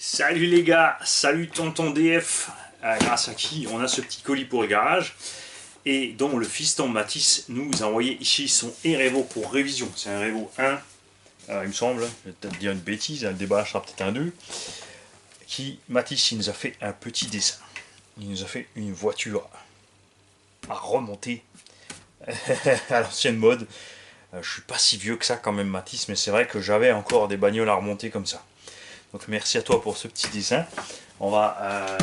Salut les gars, salut tonton DF, grâce à qui on a ce petit colis pour le garage et dont le fiston Mathis nous a envoyé ici son Erevo pour révision. C'est un Erevo 1, il me semble, je vais peut-être dire une bêtise, le débat sera peut-être un 2, qui Mathis il nous a fait un petit dessin. Il nous a fait une voiture à remonter à l'ancienne mode. Je suis pas si vieux que ça quand même Mathis, mais c'est vrai que j'avais encore des bagnoles à remonter comme ça. Donc merci à toi pour ce petit dessin. On va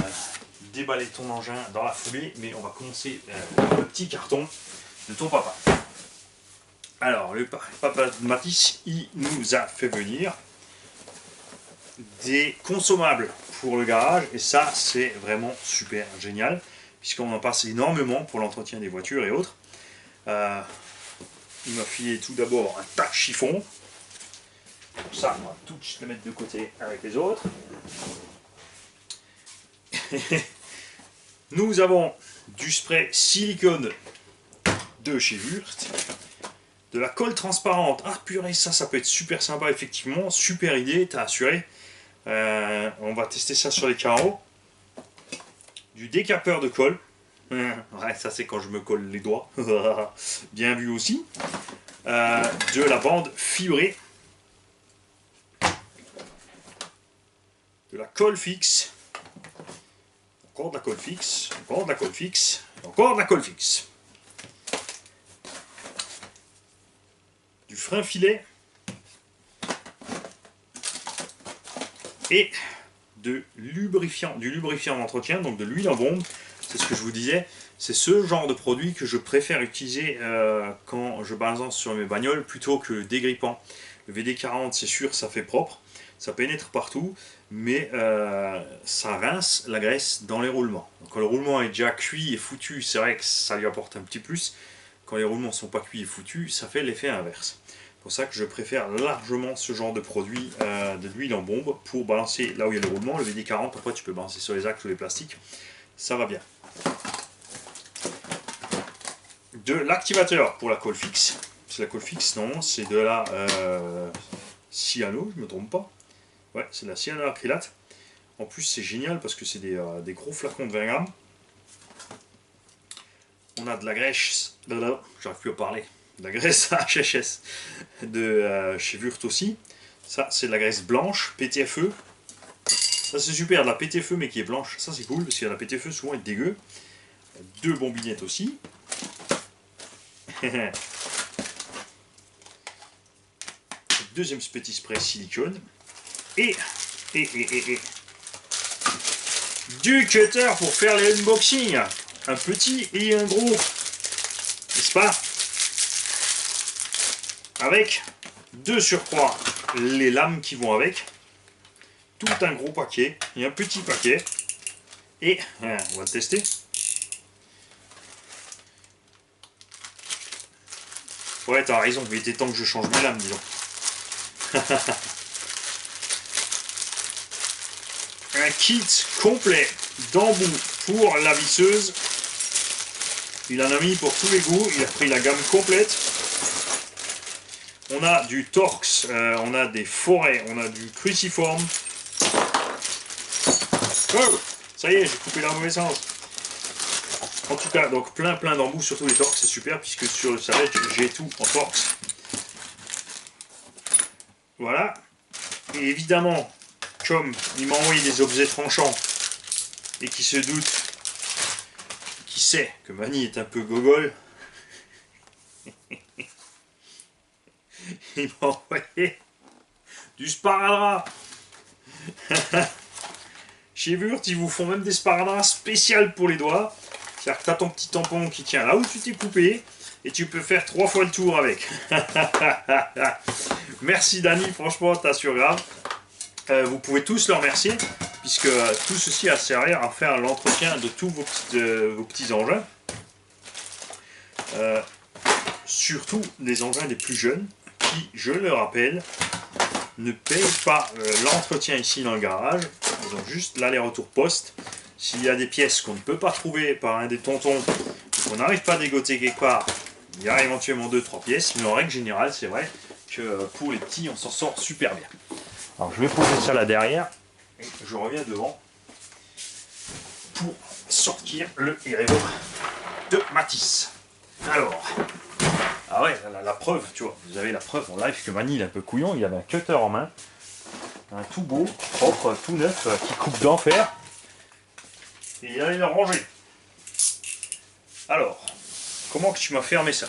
déballer ton engin dans la foulée, mais on va commencer le petit carton de ton papa. Alors le papa de Mathis, il nous a fait venir des consommables pour le garage, et ça c'est vraiment super génial, puisqu'on en passe énormément pour l'entretien des voitures et autres. Il m'a filé tout d'abord un tas de chiffons. Ça, on va tout le mettre de côté avec les autres. Nous avons du spray silicone de chez Wurth, de la colle transparente. Ah purée, ça peut être super sympa effectivement, super idée, t'as assuré. On va tester ça sur les carreaux. Du décapeur de colle. Ouais, ça c'est quand je me colle les doigts. Bien vu aussi. De la bande fibrée. De la colle fixe, encore de la colle fixe, encore de la colle fixe, encore de la colle fixe. Du frein filet et du lubrifiant d'entretien, donc de l'huile en bombe. C'est ce que je vous disais, c'est ce genre de produit que je préfère utiliser quand je balance sur mes bagnoles plutôt que le dégrippant. Le VD40 c'est sûr, ça fait propre. Ça pénètre partout, mais ça rince la graisse dans les roulements. Donc, quand le roulement est déjà cuit et foutu, c'est vrai que ça lui apporte un petit plus. Quand les roulements ne sont pas cuits et foutus, ça fait l'effet inverse. C'est pour ça que je préfère largement ce genre de produit de l'huile en bombe pour balancer là où il y a le roulement. Le VD40, après tu peux balancer sur les axes ou les plastiques. Ça va bien. De l'activateur pour la colle fixe. C'est la colle fixe, non, c'est de la cyano, je ne me trompe pas. Ouais, c'est de la cyanoacrylate. En plus, c'est génial parce que c'est des gros flacons de 20 grammes. On a de la graisse, j'arrive plus à parler, de la graisse HHS de chez Wurth aussi. Ça, c'est de la graisse blanche, PTFE. Ça, c'est super, de la PTFE mais qui est blanche. Ça, c'est cool parce qu'il y a la PTFE souvent elle est dégueu. 2 bombinettes aussi. Deuxième petit spray silicone. Et du cutter pour faire les unboxings, un petit et un gros, n'est-ce pas, avec de surcroît les lames qui vont avec, tout un gros paquet et un petit paquet, et on va le tester. Ouais, t'as raison, il était temps que je change mes lames, disons. Un kit complet d'embouts pour la visseuse. Il en a mis pour tous les goûts. Il a pris la gamme complète. On a du Torx, on a des forêts, on a du cruciforme. Oh, ça y est, j'ai coupé dans le mauvais sens. En tout cas, donc plein d'embouts, surtout les Torx, c'est super puisque sur le savette, j'ai tout en Torx. Voilà. Et évidemment, comme il m'a envoyé des objets tranchants et qui se doute, qui sait que Mani est un peu gogol, il m'a envoyé du sparadrap. Chez Wurth, ils vous font même des sparadraps spéciales pour les doigts. C'est-à-dire que tu as ton petit tampon qui tient là où tu t'es coupé et tu peux faire 3 fois le tour avec. Merci Dani, franchement, t'assures grave. Vous pouvez tous le remercier, puisque tout ceci a servi à faire l'entretien de tous vos petits engins. Surtout les engins les plus jeunes, qui, je le rappelle, ne payent pas l'entretien ici dans le garage. Ils ont juste l'aller-retour poste. S'il y a des pièces qu'on ne peut pas trouver par un des tontons, qu'on n'arrive pas à dégoter quelque part, il y a éventuellement 2-3 pièces, mais en règle générale, c'est vrai que pour les petits, on s'en sort super bien. Alors je vais poser ça là derrière. Et je reviens devant pour sortir le Erevo de Matisse. Alors, ah ouais, la preuve, tu vois, vous avez la preuve en live que Mani il est un peu couillon, il avait un cutter en main, un tout beau, propre, tout neuf, qui coupe d'enfer, et il allait le ranger. Alors, comment que tu m'as fermé ça?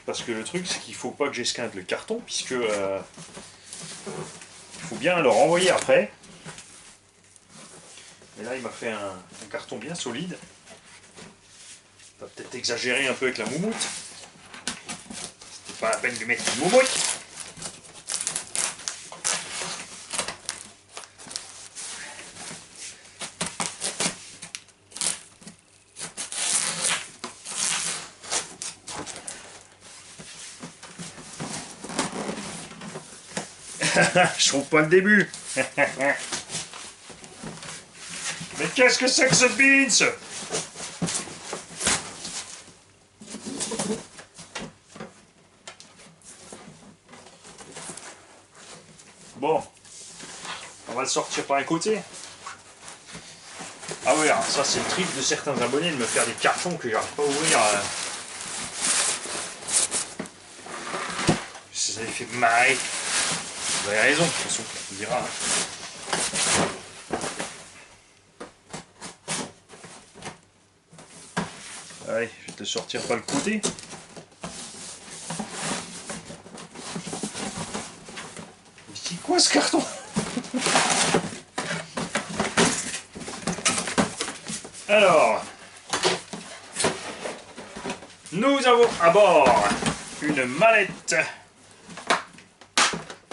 Parce que le truc, c'est qu'il ne faut pas que j'esquinte le carton, puisque il faut bien le renvoyer après. Et là, il m'a fait un carton bien solide. On va peut-être exagérer un peu avec la moumoute. C'était pas la peine de mettre une moumoute. Je trouve pas le début. Mais qu'est-ce que c'est que ce beans? Bon, on va le sortir par un côté. Ah oui, alors ça c'est le trick de certains abonnés de me faire des cartons que j'arrive pas à ouvrir. Ça les fait marrer. Vous avez raison, de toute façon, on dira. Allez, je vais te sortir par le côté. C'est quoi ce carton? Alors, nous avons à bord une mallette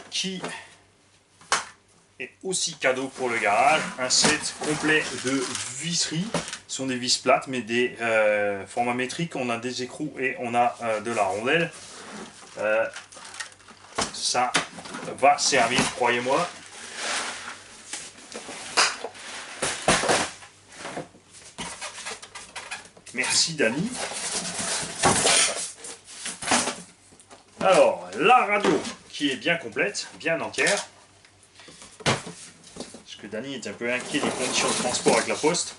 qui est aussi cadeau pour le garage, un set complet de visseries. Ce sont des vis plates mais des formats métriques, on a des écrous et on a de la rondelle. Ça va servir, croyez-moi. Merci Dani. Alors, la radio qui est bien complète, bien entière. Parce que Dani est un peu inquiet des conditions de transport avec la poste.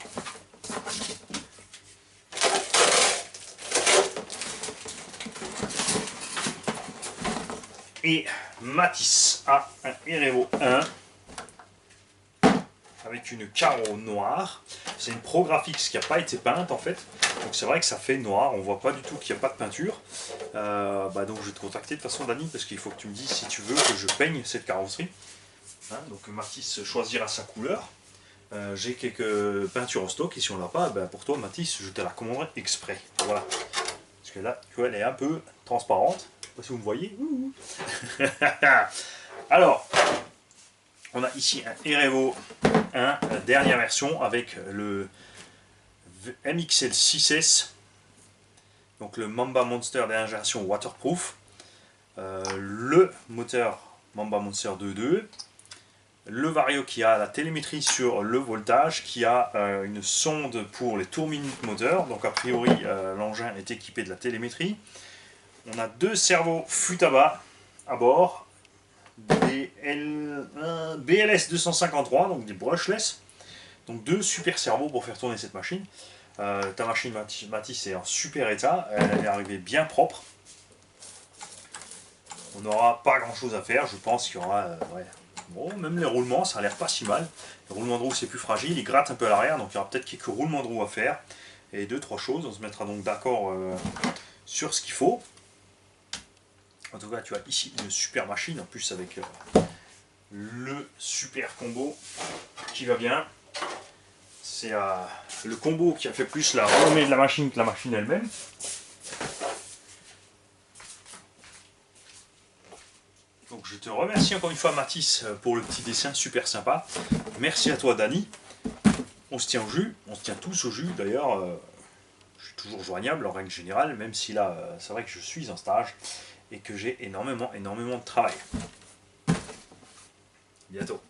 Et Matisse a un Erevo 1 avec une carreau noire. C'est une Pro Graphics qui n'a pas été peinte en fait. Donc c'est vrai que ça fait noir, on voit pas du tout qu'il n'y a pas de peinture. Donc je vais te contacter de toute façon Dani parce qu'il faut que tu me dises si tu veux que je peigne cette carrosserie. Hein, donc Matisse choisira sa couleur. J'ai quelques peintures au stock et si on l'a pas, pour toi Matisse, je te la commanderai exprès. Voilà. Parce que là, tu vois, elle est un peu transparente. Je sais pas si vous me voyez. Alors, on a ici un Erevo 1, la dernière version avec le MXL 6S, donc le Mamba Monster d'injection waterproof, le moteur Mamba Monster 2.2, le Vario qui a la télémétrie sur le voltage, qui a une sonde pour les tours minutes moteur, donc a priori l'engin est équipé de la télémétrie. On a deux servos Futaba à bord, des BLS 253, donc des brushless, donc deux super servos pour faire tourner cette machine. Ta machine Matisse est en super état, elle est arrivée bien propre. On n'aura pas grand chose à faire, je pense qu'il y aura... Bon, même les roulements, ça a l'air pas si mal. Le roulement de roue c'est plus fragile, il gratte un peu à l'arrière, donc il y aura peut-être quelques roulements de roue à faire. Et deux, trois choses, on se mettra donc d'accord sur ce qu'il faut. En tout cas, tu as ici une super machine, en plus avec le super combo qui va bien. C'est le combo qui a fait plus la renommée de la machine que la machine elle-même. Donc je te remercie encore une fois Matisse pour le petit dessin super sympa. Merci à toi Dani. On se tient au jus, on se tient tous au jus d'ailleurs. Je suis toujours joignable en règle générale, même si là c'est vrai que je suis en stage et que j'ai énormément de travail. Bientôt.